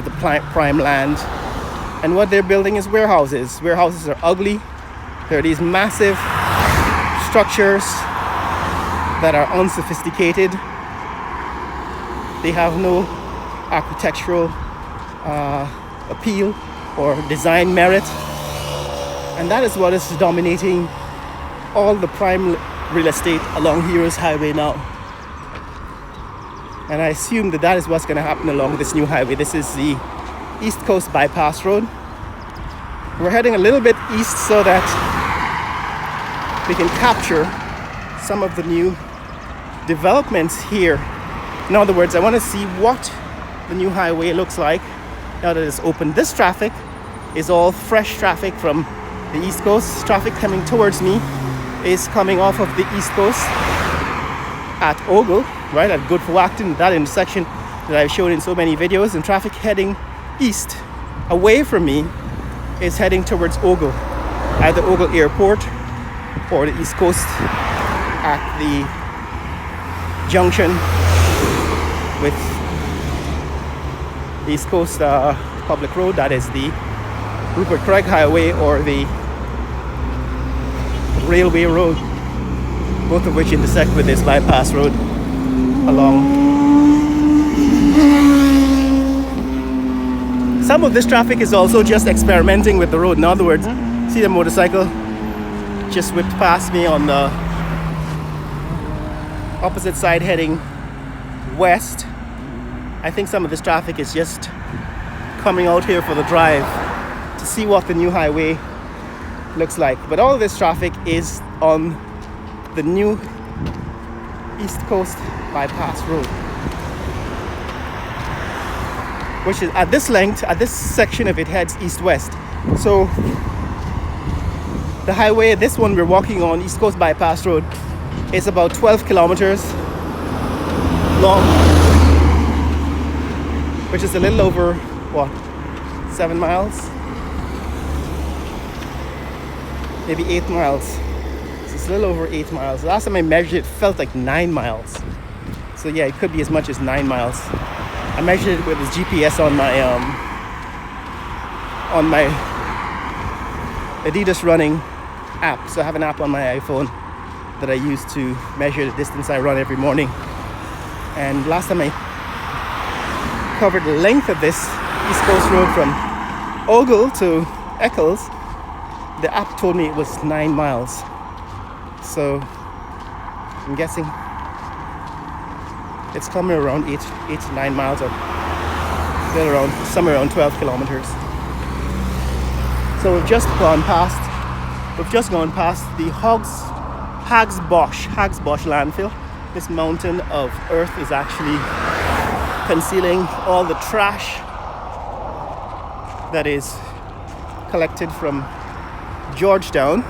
the prime land. And what they're building is warehouses. Warehouses are ugly. There are these massive structures that are unsophisticated. They have no architectural appeal or design merit. And that is what is dominating all the prime real estate along Heroes Highway now. And I assume that is what's going to happen along this new highway. This is the East Coast Bypass Road. We're heading a little bit east so that we can capture some of the new developments here. In other words, I want to see what the new highway looks like now that it's open. This traffic is all fresh traffic from the East Coast. Traffic coming towards me is coming off of the East Coast at Ogle, right at Good for Acton, that intersection that I've shown in so many videos. And traffic heading east away from me is heading towards Ogle, either Ogle Airport or the East Coast at the junction with the East Coast Public Road, that is the Rupert Craig Highway or the Railway Road, both of which intersect with this bypass road along. Some of this traffic is also just experimenting with the road. In other words, see the motorcycle just whipped past me on the opposite side heading west. I think some of this traffic is just coming out here for the drive to see what the new highway looks like. But all of this traffic is on the new East Coast Bypass Road, which is at this length, at this section of it heads east-west. So the highway, this one we're walking on, East Coast Bypass Road, is about 12 kilometers long, which is a little over, what, 7 miles? Maybe 8 miles. So it's a little over 8 miles. Last time I measured it, felt like 9 miles. So yeah, it could be as much as 9 miles. I measured it with this GPS on my Adidas running app. So I have an app on my iPhone that I use to measure the distance I run every morning. And last time I covered the length of this East Coast Road from Ogle to Eccles, the app told me it was 9 miles. So I'm guessing it's coming around 8 to 9 miles, or somewhere around 12 kilometers. So we've just gone past the Hags Bosch landfill. This mountain of earth is actually concealing all the trash that is collected from Georgetown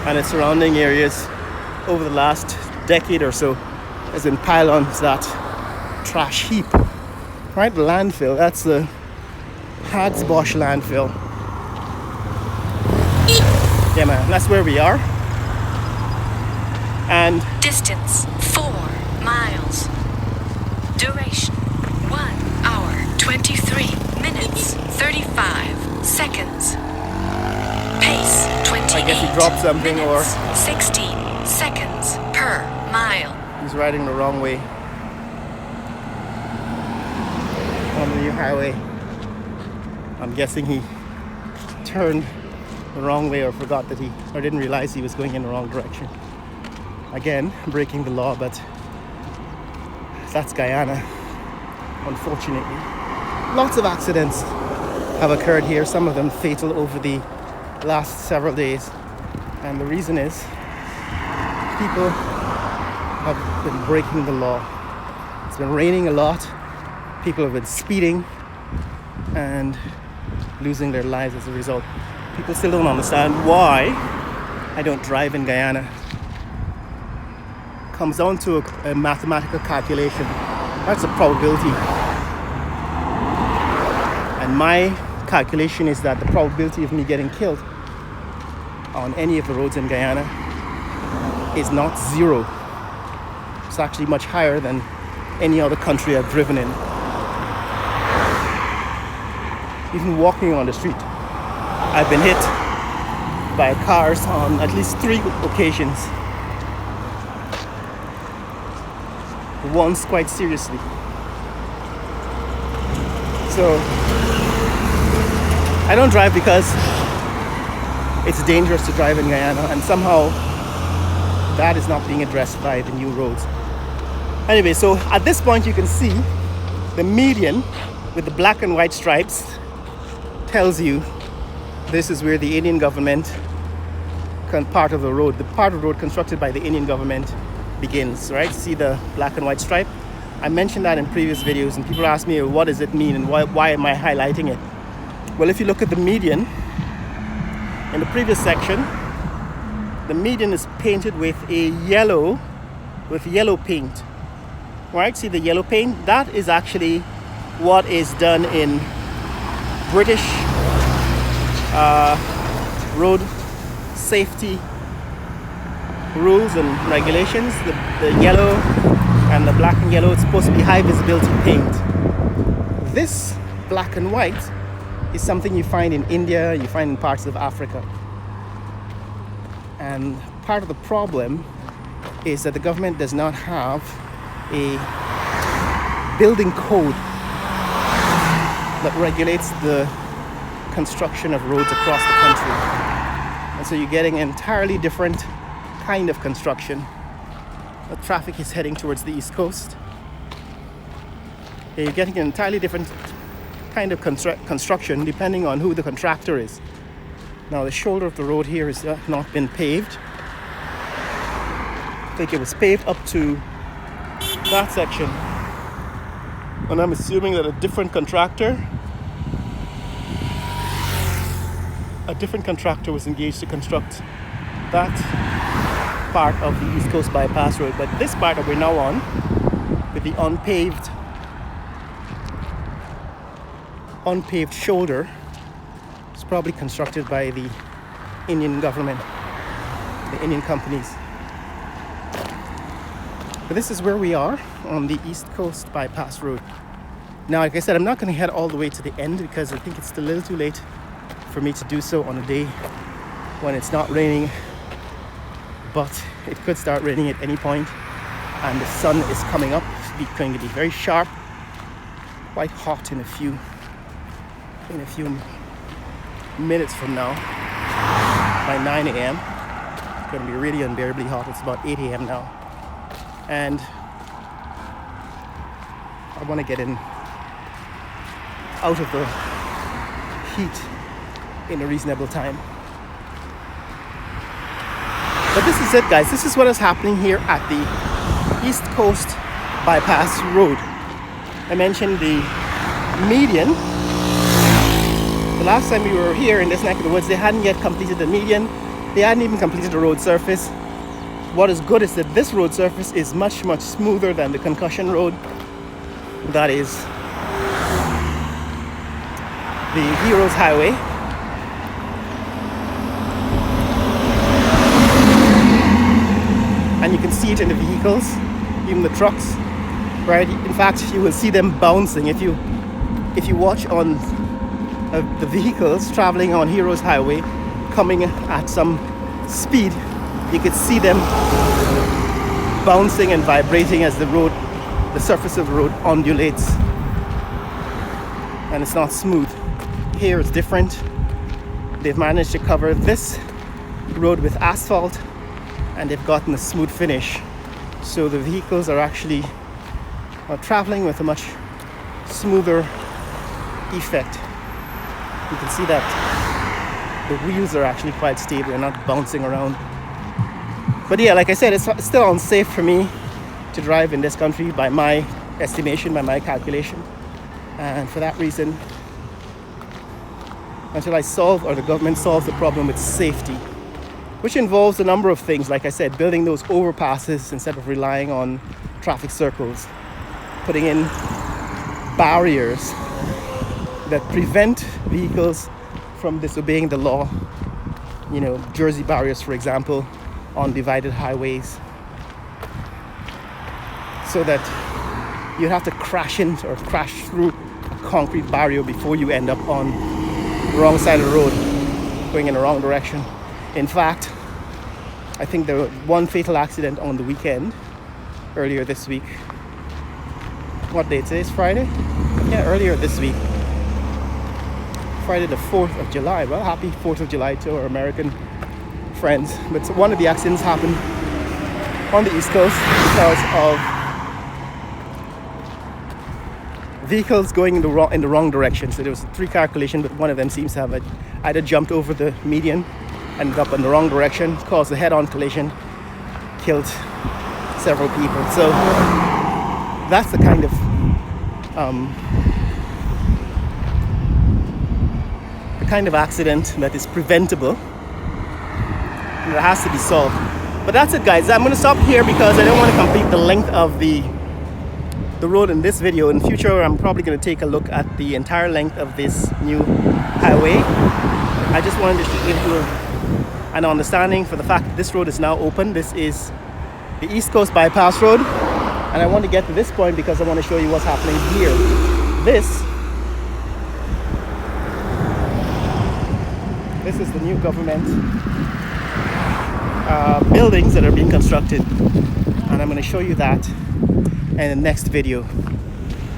and its surrounding areas over the last decade or so. Has been piled on that trash heap. Right, the landfill, that's the Hags Bosch landfill. Yeah man, that's where we are. And distance 4 miles. Duration 1 hour 23 minutes 35 seconds. Pace 28 I guess he dropped something minutes, or 16 seconds per mile. He's riding the wrong way on the new highway. I'm guessing he turned the wrong way or forgot that or didn't realize he was going in the wrong direction. Again, breaking the law, but that's Guyana, unfortunately. Lots of accidents have occurred here, some of them fatal over the last several days. And the reason is people have been breaking the law. It's been raining a lot. People have been speeding and losing their lives as a result. People still don't understand why I don't drive in Guyana. It comes down to a mathematical calculation. That's a probability. And my calculation is that the probability of me getting killed on any of the roads in Guyana is not 0. It's actually much higher than any other country I've driven in. even walking on the street, I've been hit by cars on at least 3 occasions. Once quite seriously. So I don't drive because it's dangerous to drive in Guyana, and somehow that is not being addressed by the new roads. Anyway, so at this point you can see the median with the black and white stripes tells you this is where the Indian government part of the road constructed by the Indian government begins, right? See the black and white stripe? I mentioned that in previous videos, and people ask me, what does it mean and why am I highlighting it? Well, if you look at the median in the previous section, the median is painted with yellow paint, right? See the yellow paint? That is actually what is done in British road safety rules and regulations. The yellow and the black and yellow, it's supposed to be high visibility paint. This black and white is something you find in India, you find in parts of Africa. And part of the problem is that the government does not have a building code that regulates the construction of roads across the country. And so you're getting an entirely different kind of construction. The traffic is heading towards the East Coast. You're getting an entirely different kind of construction depending on who the contractor is. Now the shoulder of the road here has not been paved. I think it was paved up to that section. And I'm assuming that a different contractor was engaged to construct that part of the East Coast Bypass Road. But this part that we're now on, with the unpaved shoulder, is probably constructed by the Indian government, the Indian companies. But this is where we are on the East Coast Bypass Road. Now, like I said, I'm not going to head all the way to the end because I think it's a little too late for me to do so on a day when it's not raining, but it could start raining at any point, and the sun is coming up. It's going to be very sharp, quite hot in a few minutes from now. By 9 a.m. it's going to be really unbearably hot. It's about 8 a.m. now, and I want to get out of the heat in a reasonable time. But this is it, guys. This is what is happening here at the East Coast Bypass Road. I mentioned the median. The last time we were here in this neck of the woods, they hadn't yet completed the median. They hadn't even completed the road surface. What is good is that this road surface is much smoother than the concussion road. That is the Heroes Highway. And you can see it in the vehicles, even the trucks, right? In fact, you will see them bouncing. If you watch on the vehicles traveling on Heroes Highway, coming at some speed, you could see them bouncing and vibrating as the surface of the road undulates, and it's not smooth. Here it's different. They've managed to cover this road with asphalt, and they've gotten a smooth finish, so the vehicles are actually traveling with a much smoother effect. You can see that the wheels are actually quite stable and not bouncing around. But yeah, like I said, it's still unsafe for me to drive in this country by my estimation, by my calculation, and for that reason, until the government solves the problem with safety, which involves a number of things, like I said, building those overpasses instead of relying on traffic circles, putting in barriers that prevent vehicles from disobeying the law, Jersey barriers, for example, on divided highways, so that you'd have to crash into or crash through a concrete barrier before you end up on the wrong side of the road, going in the wrong direction. In fact, I think there was one fatal accident on the weekend earlier this week. What day today? Is Friday? Yeah, earlier this week. Friday the 4th of July. Well, happy 4th of July to our American friends. But one of the accidents happened on the East Coast because of vehicles going in the wrong direction. So there was a 3-car collision, but one of them seems to have either jumped over the median, ended up in the wrong direction, caused a head-on collision, killed several people. So that's the kind of accident that is preventable and that has to be solved. But that's it, guys. I'm going to stop here because I don't want to complete the length of the road in this video. In the future, I'm probably going to take a look at the entire length of this new highway. I just wanted to give you an understanding for the fact that this road is now open. This is the East Coast Bypass Road, and I want to get to this point because I want to show you what's happening here. This is the new government buildings that are being constructed, and I'm going to show you that in the next video.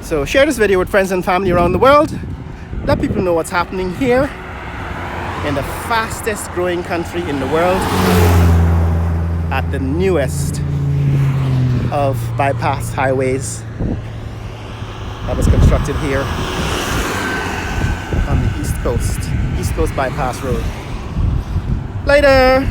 So share this video with friends and family around the world. Let people know what's happening here in the fastest growing country in the world, at the newest of bypass highways that was constructed here on the East Coast Bypass Road. Later!